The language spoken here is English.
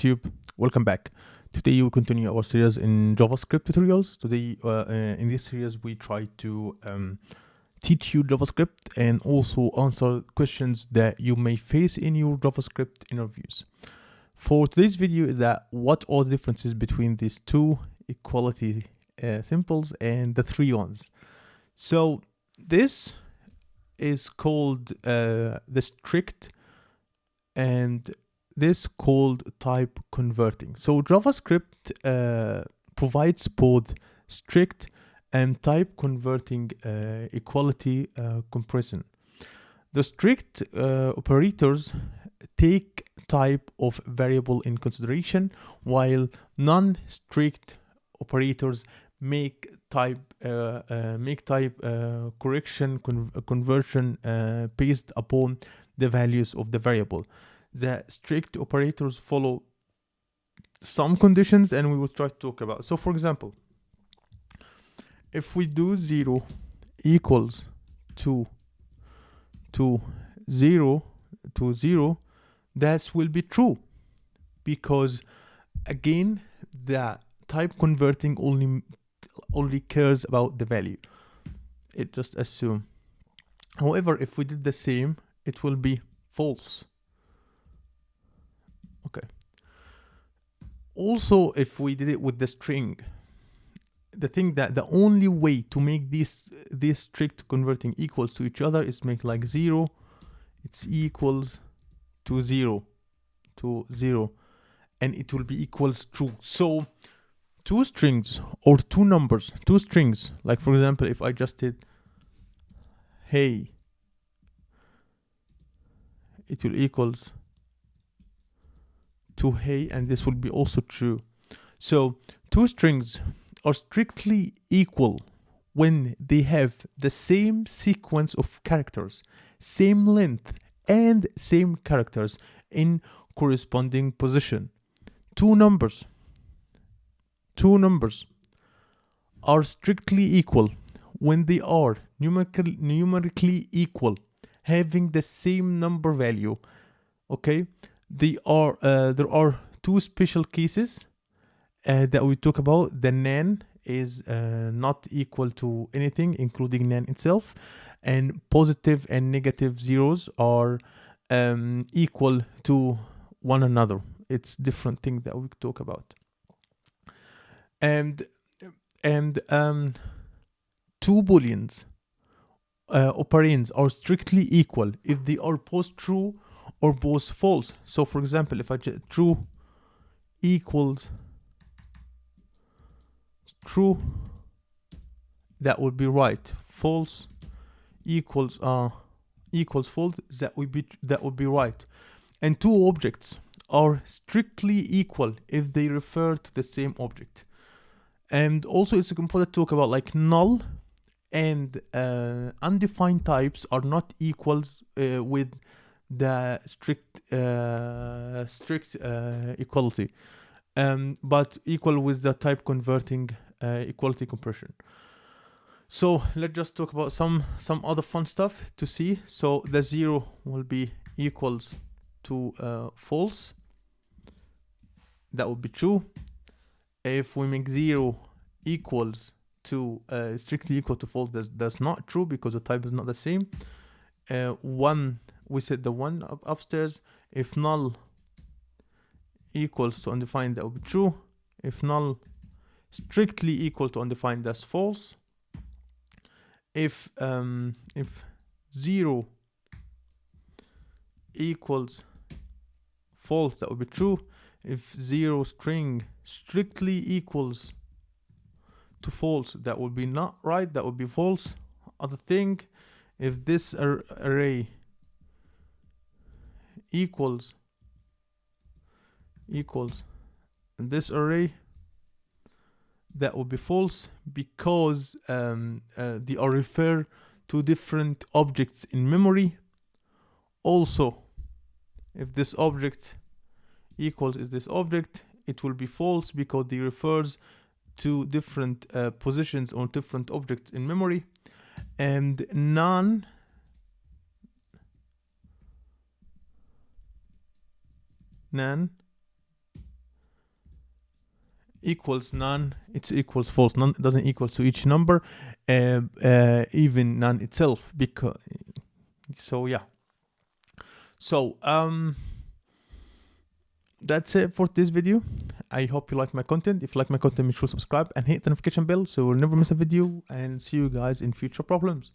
YouTube, welcome back. Today we continue our series in JavaScript tutorials. Today in this series we try to teach you JavaScript and also answer questions that you may face in your JavaScript interviews. For today's video is that what are the differences between these two equality symbols and the three ones. So this is called the strict and this called type converting. So JavaScript provides both strict and type converting equality comparison. The strict operators take type of variable in consideration, while non-strict operators make type correction conversion based upon the values of the variable. The strict operators follow some conditions and we will try to talk about. So for example, if we do 0 equals to 0 to 0, that will be true, because again the type converting only cares about the value. It just assume. However, if we did the same, it will be false. Okay. Also, if we did it with the string, the thing that the only way to make these strict converting equals to each other is make like 0, it's equals to 0 to 0, and it will be equals true. So two strings or two numbers, two strings, like for example, if I just did hey, it will equals to hey, and this will be also true. So two strings are strictly equal when they have the same sequence of characters, same length, and same characters in corresponding position. Two numbers are strictly equal when they are numerically equal, having the same number value. Okay, there are two special cases that we talk about. The nan is not equal to anything, including nan itself, and positive and negative zeros are equal to one another. It's different thing that we talk about. And two booleans operands are strictly equal if they are both true or both false. So for example, if I just true equals true, that would be right. False equals false, that would be right. And two objects are strictly equal if they refer to the same object. And also it's important to talk about like null and undefined types are not equals with the strict equality, but equal with the type converting equality compression. So let's just talk about some other fun stuff to see. So the 0 will be equals to false. That would be true. If we make 0 equals to strictly equal to false, that's not true because the type is not the same. 1, we set the 1 upstairs. If null equals to undefined, that would be true. If null strictly equal to undefined, that's false. If 0 equals false, that would be true. If 0 string strictly equals to false, that would be not right, that would be false. Other thing, if this array equals this array, that would be false, because they are referred to different objects in memory. Also, if this object equals is this object, it will be false because they refers to different positions on different objects in memory. And nan equals none, it's equals false. None doesn't equal to each number, even none itself, because so yeah. So that's it for this video. I hope you like my content. If you like my content, make sure to subscribe and hit the notification bell so you'll never miss a video, and see you guys in future problems.